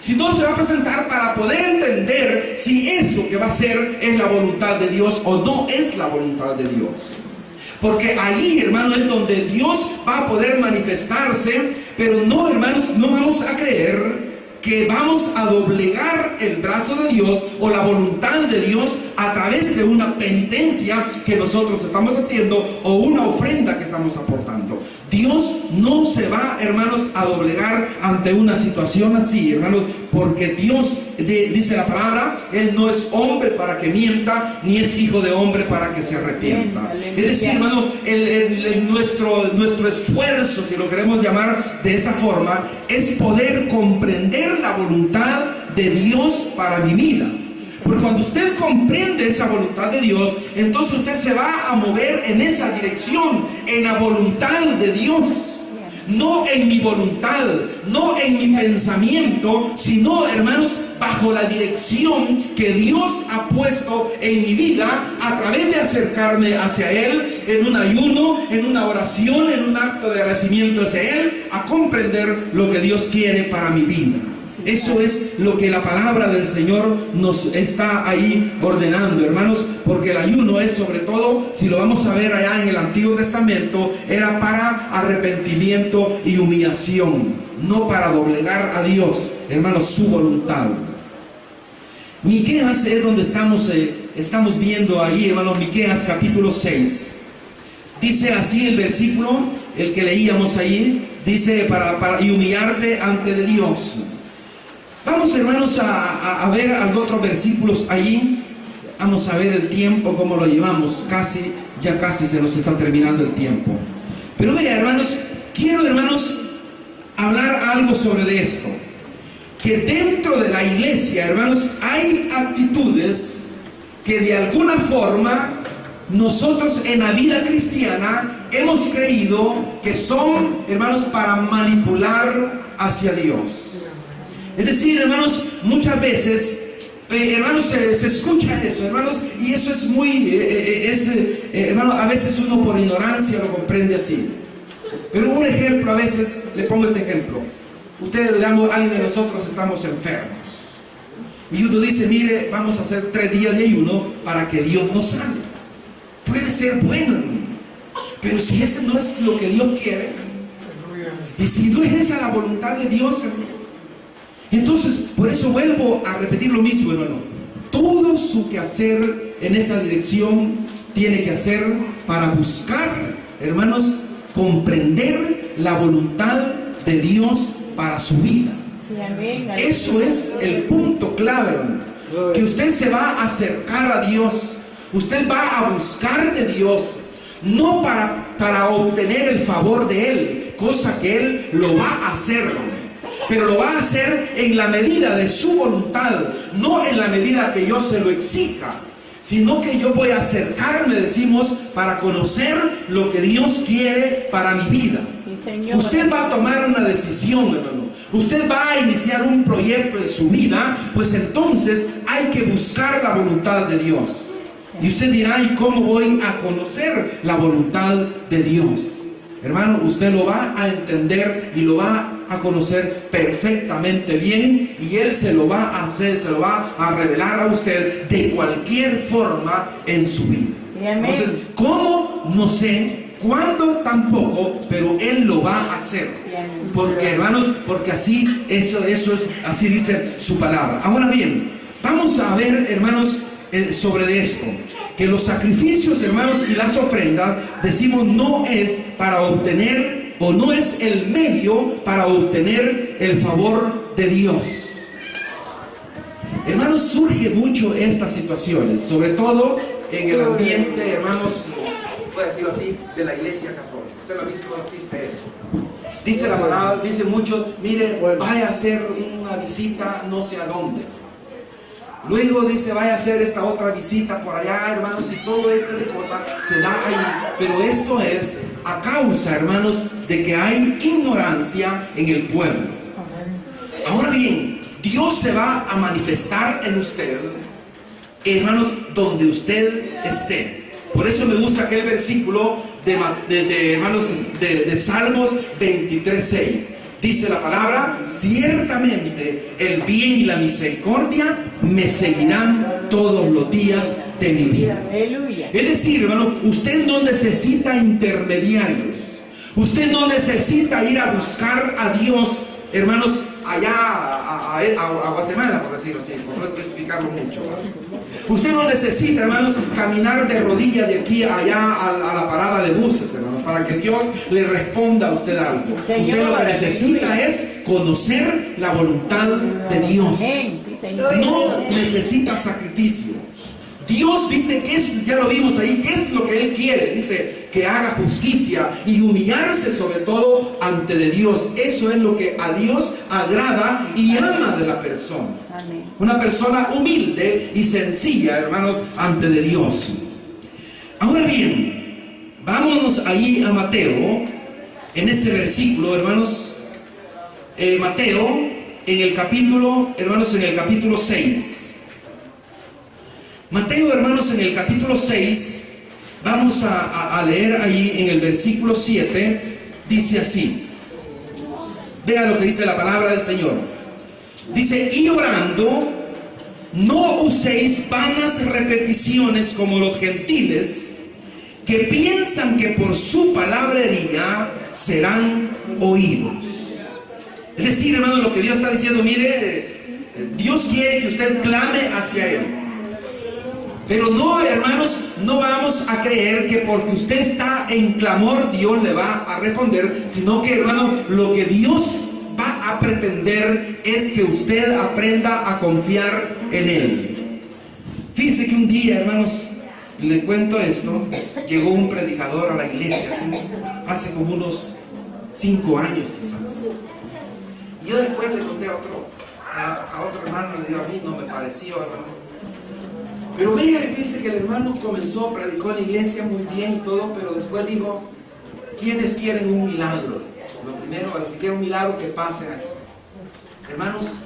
sino se va a presentar para poder entender si eso que va a hacer es la voluntad de Dios o no es la voluntad de Dios. Porque allí, hermano, es donde Dios va a poder manifestarse, pero no, hermanos, no vamos a creer que vamos a doblegar el brazo de Dios o la voluntad de Dios a través de una penitencia que nosotros estamos haciendo o una ofrenda que estamos aportando. Dios no se va, hermanos, a doblegar ante una situación así, hermanos, porque Dios, dice la palabra, Él no es hombre para que mienta, ni es hijo de hombre para que se arrepienta. Es decir, hermano, nuestro esfuerzo, si lo queremos llamar de esa forma, es poder comprender la voluntad de Dios para mi vida. Porque cuando usted comprende esa voluntad de Dios, entonces usted se va a mover en esa dirección, en la voluntad de Dios. No en mi voluntad, no en mi pensamiento, sino, hermanos, bajo la dirección que Dios ha puesto en mi vida a través de acercarme hacia Él en un ayuno, en una oración, en un acto de agradecimiento hacia Él, a comprender lo que Dios quiere para mi vida. Eso es lo que la palabra del Señor nos está ahí ordenando, hermanos, porque el ayuno es, sobre todo, si lo vamos a ver allá en el Antiguo Testamento, era para arrepentimiento y humillación, no para doblegar a Dios, hermanos, su voluntad. Miqueas es donde estamos viendo ahí, hermanos, Miqueas capítulo 6. Dice así el versículo, el que leíamos ahí, dice, y humillarte ante de Dios. Vamos, hermanos, a ver algunos otros versículos allí. Vamos a ver el tiempo, cómo lo llevamos. Ya casi se nos está terminando el tiempo. Pero vea, hermanos, quiero, hermanos, hablar algo sobre esto. Que dentro de la iglesia, hermanos, hay actitudes que de alguna forma nosotros en la vida cristiana hemos creído que son, hermanos, para manipular hacia Dios. Es decir, hermanos, muchas veces, hermanos, se escucha eso, hermanos, y eso es muy, hermanos, a veces uno por ignorancia lo comprende así. Pero un ejemplo, a veces, le pongo este ejemplo. Ustedes, digamos, alguien de nosotros estamos enfermos. Y uno dice, mire, vamos a hacer 3 días de ayuno para que Dios nos sane. Puede ser bueno, pero si ese no es lo que Dios quiere, y si no es esa la voluntad de Dios, entonces, por eso vuelvo a repetir lo mismo, hermano. Todo su quehacer en esa dirección tiene que hacer para buscar, hermanos, comprender la voluntad de Dios para su vida. Eso es el punto clave, hermano. Que usted se va a acercar a Dios. Usted va a buscar de Dios, no para obtener el favor de Él, cosa que Él lo va a hacer, pero lo va a hacer en la medida de su voluntad, no en la medida que yo se lo exija, sino que yo voy a acercarme, decimos, para conocer lo que Dios quiere para mi vida. Usted va a tomar una decisión, hermano. Usted va a iniciar un proyecto de su vida, pues entonces hay que buscar la voluntad de Dios. Y usted dirá, ¿y cómo voy a conocer la voluntad de Dios? Hermano, usted lo va a entender y lo va a conocer perfectamente bien, y Él se lo va a hacer, se lo va a revelar a usted de cualquier forma en su vida. Entonces, ¿cómo? No sé. ¿Cuándo? Tampoco, pero Él lo va a hacer. Porque, hermanos, porque así, eso es, así dice su palabra. Ahora bien, vamos a ver, hermanos, sobre esto, que los sacrificios, hermanos, y las ofrendas, decimos, no es para obtener, o no es el medio para obtener el favor de Dios. Hermanos, surge mucho estas situaciones, sobre todo en el ambiente, hermanos, voy a decirlo así, de la iglesia católica. Usted lo ha visto, no existe eso. Dice la palabra, dice mucho, mire, vaya a hacer una visita no sé a dónde. Luego dice, vaya a hacer esta otra visita por allá, hermanos, y todo esto de cosas se da ahí. Pero esto es a causa, hermanos, de que hay ignorancia en el pueblo. Ahora bien, Dios se va a manifestar en usted, hermanos, donde usted esté. Por eso me gusta aquel versículo hermanos, de Salmos 23:6. Dice la palabra, ciertamente el bien y la misericordia me seguirán todos los días de mi vida. Aleluya. Es decir, hermano, usted no necesita intermediarios. Usted no necesita ir a buscar a Dios, hermanos, allá a Guatemala, por decirlo así, por no especificarlo mucho, ¿verdad? Usted no necesita, hermanos, caminar de rodillas de aquí a allá a la parada de buses, hermanos, para que Dios le responda a usted algo. Usted lo que necesita es conocer la voluntad de Dios. No necesita sacrificio. Dios dice que es, ya lo vimos ahí, ¿qué es lo que Él quiere? Dice que haga justicia y humillarse sobre todo ante de Dios. Eso es lo que a Dios agrada y ama de la persona. Amén. Una persona humilde y sencilla, hermanos, ante de Dios. Ahora bien, vámonos ahí a Mateo, en ese versículo, hermanos. Mateo, en el capítulo, hermanos, en el capítulo 6. Mateo, hermanos, en el capítulo 6, vamos a leer ahí en el versículo 7, dice así. Vea lo que dice la palabra del Señor. Dice, y orando, no uséis vanas repeticiones como los gentiles, que piensan que por su palabrería serán oídos. Es decir, hermano, lo que Dios está diciendo, mire, Dios quiere que usted clame hacia Él. Pero no, hermanos, no vamos a creer que porque usted está en clamor Dios le va a responder, sino que, hermano, lo que Dios va a pretender es que usted aprenda a confiar en Él. Fíjense que un día, hermanos, le cuento esto, llegó un predicador a la iglesia, hace como unos 5 años quizás. Y yo después le conté a otro hermano, le digo, a mí no me pareció, hermano. Pero fíjense que el hermano comenzó, predicó en la iglesia muy bien y todo, pero después dijo, ¿quiénes quieren un milagro? Lo primero, el que quiera un milagro, que pasen aquí. Hermanos,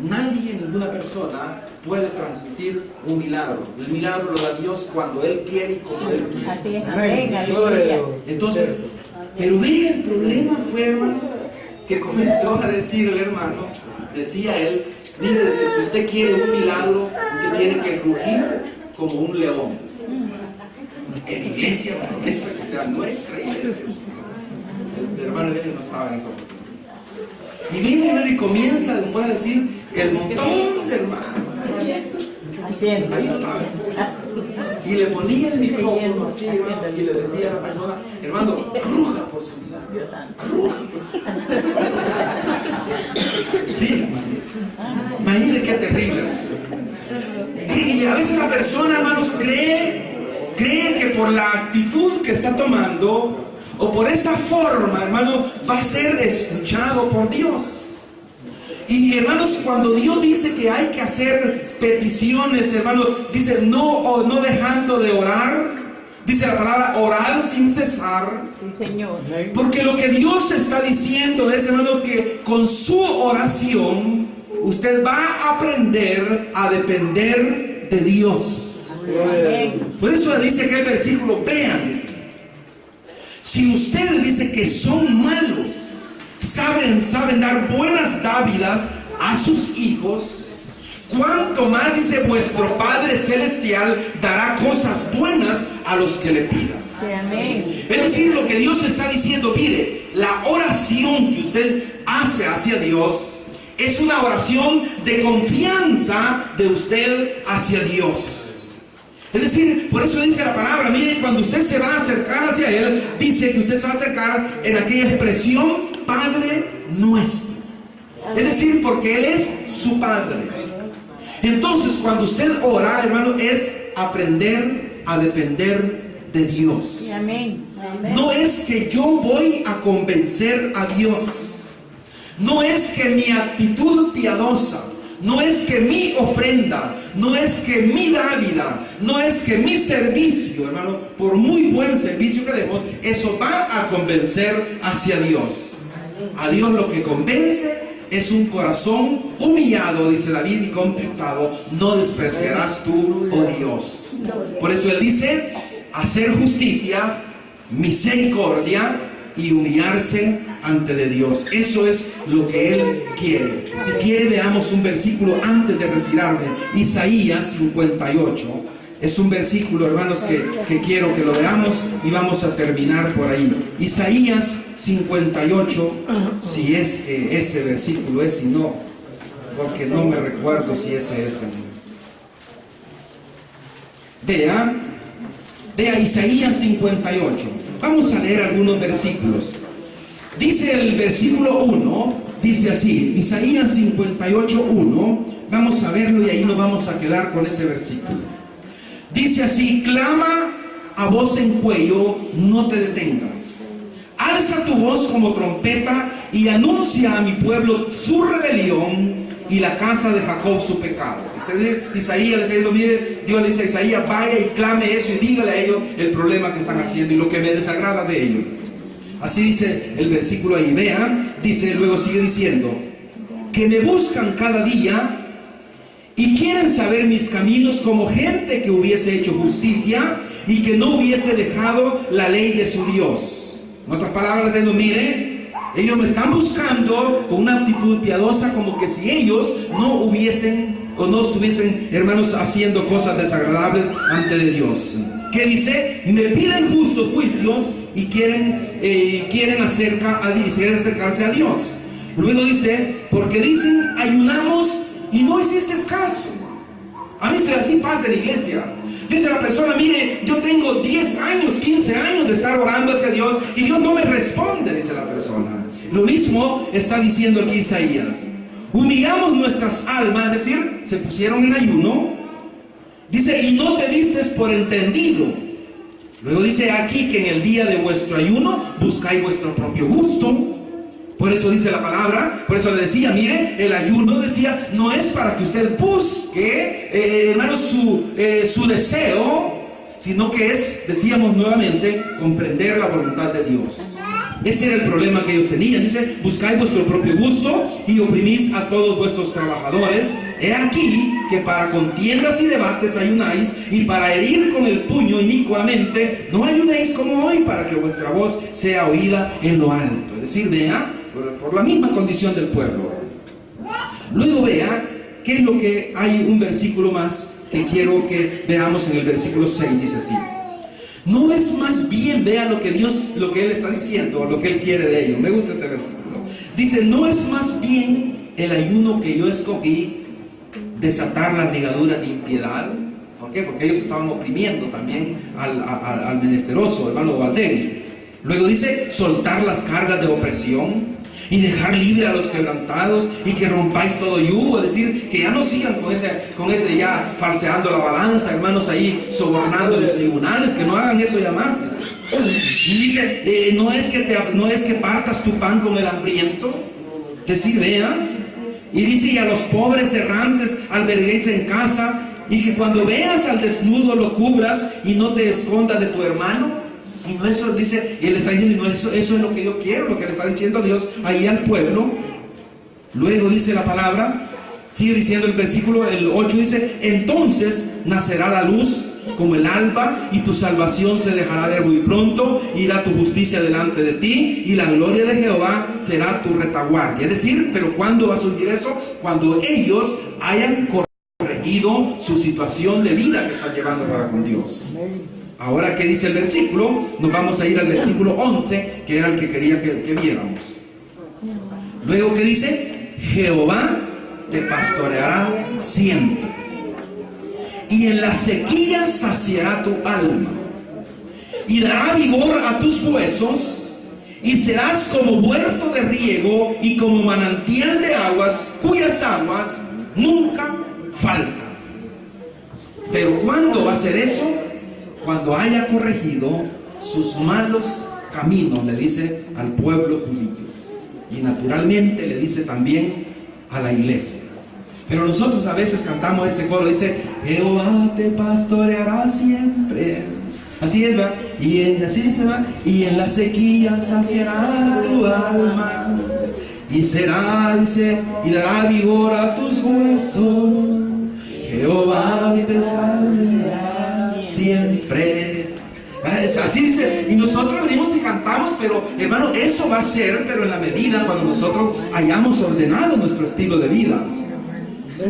nadie, ninguna persona puede transmitir un milagro. El milagro lo da Dios cuando Él quiere y como Él quiere. Amén, aleluya. Entonces, pero vean, el problema fue, hermano, que comenzó a decir el hermano, decía él, mire, si usted quiere un milagro, usted tiene que rugir como un león. En iglesia, esa que era nuestra iglesia. El hermano no estaba en esa oportunidad. Y viene y comienza después a decir el montón de hermanos. Ahí estaba. Y le ponía el micrófono así, hermano, y le decía a la persona, hermano, ruja por su milagro. Ruja. Sí, hermano. Imagínense qué terrible. Y a veces la persona, hermanos, cree que por la actitud que está tomando, o por esa forma, hermano, va a ser escuchado por Dios. Y hermanos, cuando Dios dice que hay que hacer peticiones, hermanos, dice no dejando de orar, dice la palabra orar sin cesar. Sí, Señor. Porque lo que Dios está diciendo es, hermano, que con su oración usted va a aprender a depender de Dios. Amén. Por eso dice que el versículo, vean, dice, si ustedes dicen que son malos, saben dar buenas dávidas a sus hijos, cuánto más, dice, vuestro Padre Celestial dará cosas buenas a los que le pidan. Sí, amén. Es decir, lo que Dios está diciendo, mire, la oración que usted hace hacia Dios es una oración de confianza de usted hacia Dios. Es decir, por eso dice la palabra, mire, cuando usted se va a acercar hacia Él, dice que usted se va a acercar en aquella expresión, Padre nuestro. Es decir, porque Él es su Padre. Entonces, cuando usted ora, hermano, es aprender a depender de Dios. Sí, amén. Amén. No es que yo voy a convencer a Dios. No es que mi actitud piadosa, no es que mi ofrenda, no es que mi dávida, no es que mi servicio, hermano, por muy buen servicio que demos, eso va a convencer hacia Dios. A Dios lo que convence es un corazón humillado, dice David, y contritado, no despreciarás tú, oh Dios. Por eso Él dice, hacer justicia, misericordia y humillarse ante de Dios. Eso es lo que Él quiere. Si quiere, veamos un versículo antes de retirarme. Isaías 58. Es un versículo, hermanos, que quiero que lo veamos y vamos a terminar por ahí. Isaías 58, si es que ese versículo es, si no, porque no me recuerdo si ese es. Vea Isaías 58. Vamos a leer algunos versículos. Dice el versículo 1, dice así, Isaías 58, 1, vamos a verlo y ahí nos vamos a quedar con ese versículo. Dice así, clama a voz en cuello, no te detengas. Alza tu voz como trompeta y anuncia a mi pueblo su rebelión y la casa de Jacob su pecado. Isaías le dice, mire, Dios le dice a Isaías, vaya y clame eso y dígale a ellos el problema que están haciendo y lo que me desagrada de ellos. Así dice el versículo ahí, vean, dice, luego sigue diciendo, que me buscan cada día y quieren saber mis caminos como gente que hubiese hecho justicia y que no hubiese dejado la ley de su Dios. En otras palabras, diciendo, mire, ellos me están buscando con una actitud piadosa, como que si ellos no hubiesen o no estuviesen, hermanos, haciendo cosas desagradables ante de Dios. ¿Qué dice? Me piden justos juicios y quieren acercarse a Dios. Luego dice, porque dicen, ayunamos y no hiciste caso. A mí así pasa en la iglesia. Dice la persona, mire, yo tengo 10 años, 15 años de estar orando hacia Dios y Dios no me responde, dice la persona. Lo mismo está diciendo aquí Isaías. Humillamos nuestras almas, es decir, se pusieron en ayuno Dice, y no te distes por entendido. Luego dice aquí que en el día de vuestro ayuno buscáis vuestro propio gusto. Por eso dice la palabra, por eso le decía, mire, el ayuno, decía, no es para que usted busque, hermanos, su deseo, sino que es, decíamos nuevamente, comprender la voluntad de Dios. Ese era el problema que ellos tenían. Dice, buscáis vuestro propio gusto y oprimís a todos vuestros trabajadores. He aquí que para contiendas y debates ayunáis, y para herir con el puño inicuamente no ayunéis como hoy, para que vuestra voz sea oída en lo alto. Es decir, vea, por la misma condición del pueblo. Luego vea qué es lo que hay, un versículo más que quiero que veamos en el versículo 6. Dice así: no es más bien, vea lo que Dios, lo que Él está diciendo, lo que Él quiere de ellos. Me gusta este versículo. Dice, no es más bien el ayuno que yo escogí desatar las ligaduras de impiedad. ¿Por qué? Porque ellos estaban oprimiendo también al menesteroso, hermano, o al débil. Luego dice, soltar las cargas de opresión y dejar libre a los quebrantados, y que rompáis todo yugo. Es decir, que ya no sigan con ese ya falseando la balanza, hermanos, ahí sobornando en los tribunales, que no hagan eso ya más. Y dice, no es que partas tu pan con el hambriento. Decir, vea. Y dice, y a los pobres errantes alberguéis en casa, y que cuando veas al desnudo lo cubras y no te escondas de tu hermano. Y no, eso dice, y él está diciendo, no, eso es lo que yo quiero, lo que le está diciendo Dios ahí al pueblo. Luego dice la palabra, sigue diciendo el versículo, el 8 dice, entonces nacerá la luz como el alba, y tu salvación se dejará ver muy pronto, irá tu justicia delante de ti, y la gloria de Jehová será tu retaguardia. Es decir, pero ¿cuándo va a surgir eso? Cuando ellos hayan corregido su situación de vida que están llevando para con Dios. Ahora, ¿qué dice el versículo? Nos vamos a ir al versículo 11, que era el que quería que viéramos. Luego, ¿qué dice? Jehová te pastoreará siempre, y en la sequía saciará tu alma, y dará vigor a tus huesos, y serás como huerto de riego y como manantial de aguas, cuyas aguas nunca faltan. Pero ¿cuándo va a ser eso? Cuando haya corregido sus malos caminos, le dice al pueblo judío, y naturalmente le dice también a la iglesia. Pero nosotros a veces cantamos ese coro, dice, Jehová te pastoreará siempre. Así es, ¿verdad? Así dice, ¿verdad? Y en la sequía saciará tu alma, y será, dice, y dará vigor a tus huesos. Jehová te salvará siempre. Así dice, y nosotros venimos y cantamos, pero hermano, eso va a ser, pero en la medida cuando nosotros hayamos ordenado nuestro estilo de vida.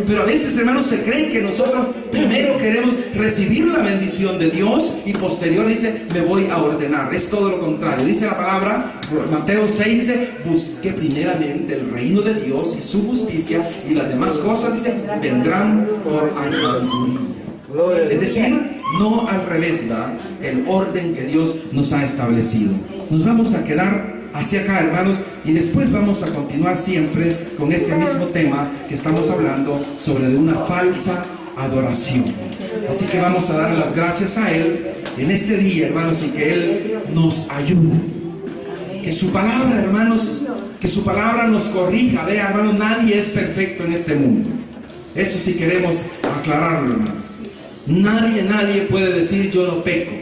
Pero a veces, hermanos, se cree que nosotros primero queremos recibir la bendición de Dios y posterior dice, me voy a ordenar. Es todo lo contrario. Dice la palabra, Mateo 6 dice, busque primeramente el reino de Dios y su justicia, y las demás cosas, dice, vendrán por añadidura. Es decir, no al revés, ¿verdad? El orden que Dios nos ha establecido. Nos vamos a quedar hacia acá, hermanos, y después vamos a continuar siempre con este mismo tema que estamos hablando sobre de una falsa adoración. Así que vamos a dar las gracias a Él en este día, hermanos, y que Él nos ayude. Que su palabra, hermanos, que su palabra nos corrija. Vea, hermanos, nadie es perfecto en este mundo. Eso sí queremos aclararlo, hermanos. Nadie puede decir yo no peco.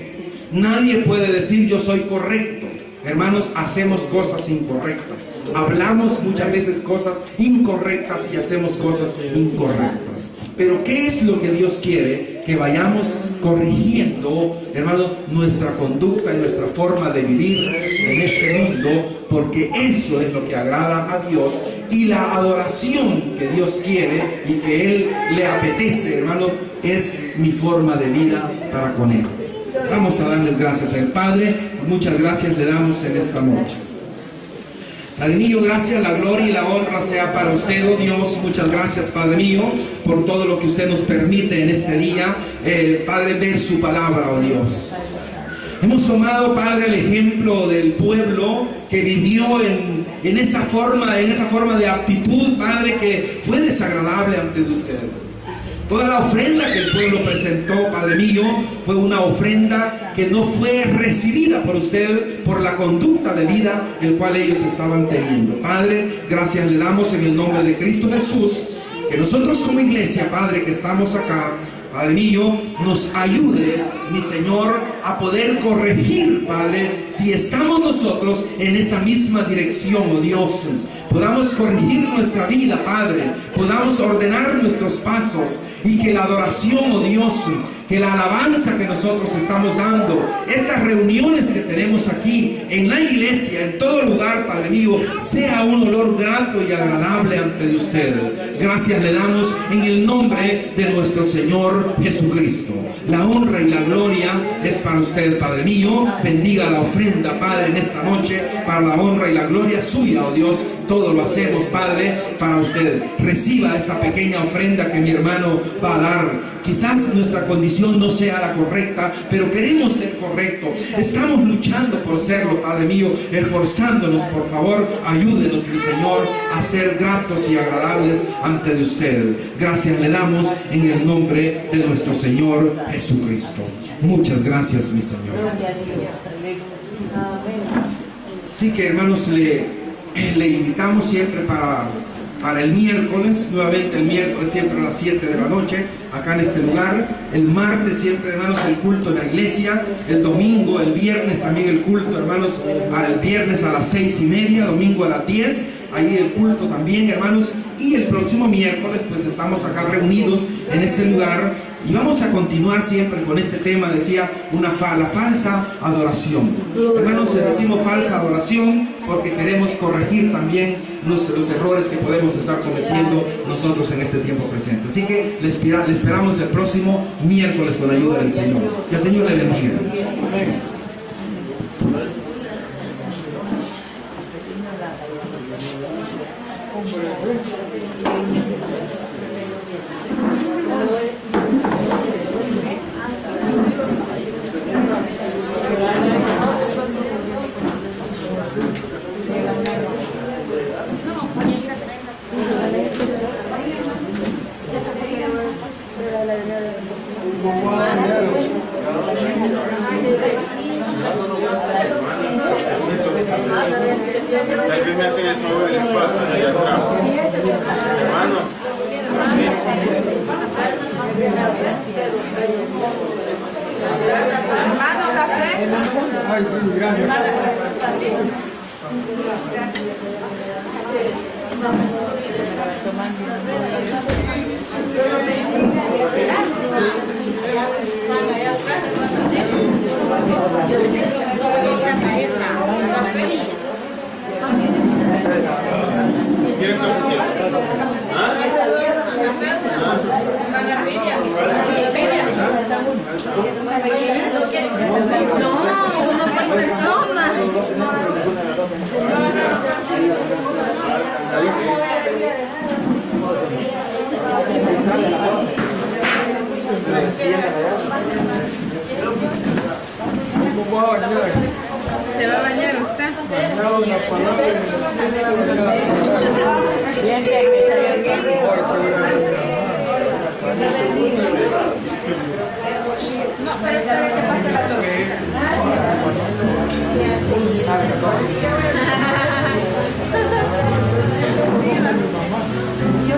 Nadie puede decir yo soy correcto. Hermanos, hacemos cosas incorrectas. Hablamos muchas veces cosas incorrectas y hacemos cosas incorrectas. Pero ¿qué es lo que Dios quiere? Que vayamos corrigiendo, hermano, nuestra conducta y nuestra forma de vivir en este mundo, porque eso es lo que agrada a Dios, y la adoración que Dios quiere y que Él le apetece, hermano, es mi forma de vida para con Él. Vamos a darles gracias al Padre. Muchas gracias le damos en esta noche. Padre mío, gracias, la gloria y la honra sea para usted, oh Dios. Muchas gracias, Padre mío, por todo lo que usted nos permite en este día, Padre, ver su palabra, oh Dios. Hemos tomado, Padre, el ejemplo del pueblo que vivió en esa forma de actitud, Padre, que fue desagradable ante usted. Toda la ofrenda que el pueblo presentó, Padre mío, fue una ofrenda que no fue recibida por usted por la conducta de vida el cual ellos estaban teniendo. Padre, gracias le damos en el nombre de Cristo Jesús, que nosotros como iglesia, Padre, que estamos acá, Padre mío, nos ayude, mi Señor, a poder corregir, Padre, si estamos nosotros en esa misma dirección, oh Dios. Podamos corregir nuestra vida, Padre, podamos ordenar nuestros pasos, y que la adoración, oh Dios, que la alabanza que nosotros estamos dando, estas reuniones que tenemos aquí en la iglesia, en todo lugar, Padre mío, sea un olor grato y agradable ante usted. Gracias le damos en el nombre de nuestro Señor Jesucristo. La honra y la gloria es para usted, Padre mío. Bendiga la ofrenda, Padre, en esta noche, para la honra y la gloria suya, oh Dios. Todo lo hacemos, Padre, para usted. Reciba esta pequeña ofrenda que mi hermano va a dar. Quizás nuestra condición no sea la correcta, pero queremos ser correctos. Estamos luchando por serlo, Padre mío, esforzándonos. Por favor, ayúdenos, mi Señor, a ser gratos y agradables ante de usted. Gracias le damos en el nombre de nuestro Señor Jesucristo. Muchas gracias, mi Señor. Sí que, hermanos, le invitamos siempre para el miércoles, nuevamente el miércoles siempre a las 7 de la noche, acá en este lugar. El martes siempre, hermanos, el culto en la iglesia. El domingo, el viernes también el culto, hermanos, el viernes a las 6:30, domingo a las 10, ahí el culto también, hermanos. Y el próximo miércoles pues estamos acá reunidos en este lugar y vamos a continuar siempre con este tema, decía, la falsa adoración. Hermanos, decimos falsa adoración porque queremos corregir también los errores que podemos estar cometiendo nosotros en este tiempo presente. Así que le esperamos el próximo miércoles con la ayuda del Señor. Que el Señor le bendiga. Aquí me hacen el favor y les pasan allá atrás. Hermanos. Hermano, café. Ay, sí, gracias. ¿Quieren cafecito? ¿Ah? No, uno por persona. ¿Se va a bañar usted? Bien, bien, que salió bien. No, pero sabe que pasa la torre. Yo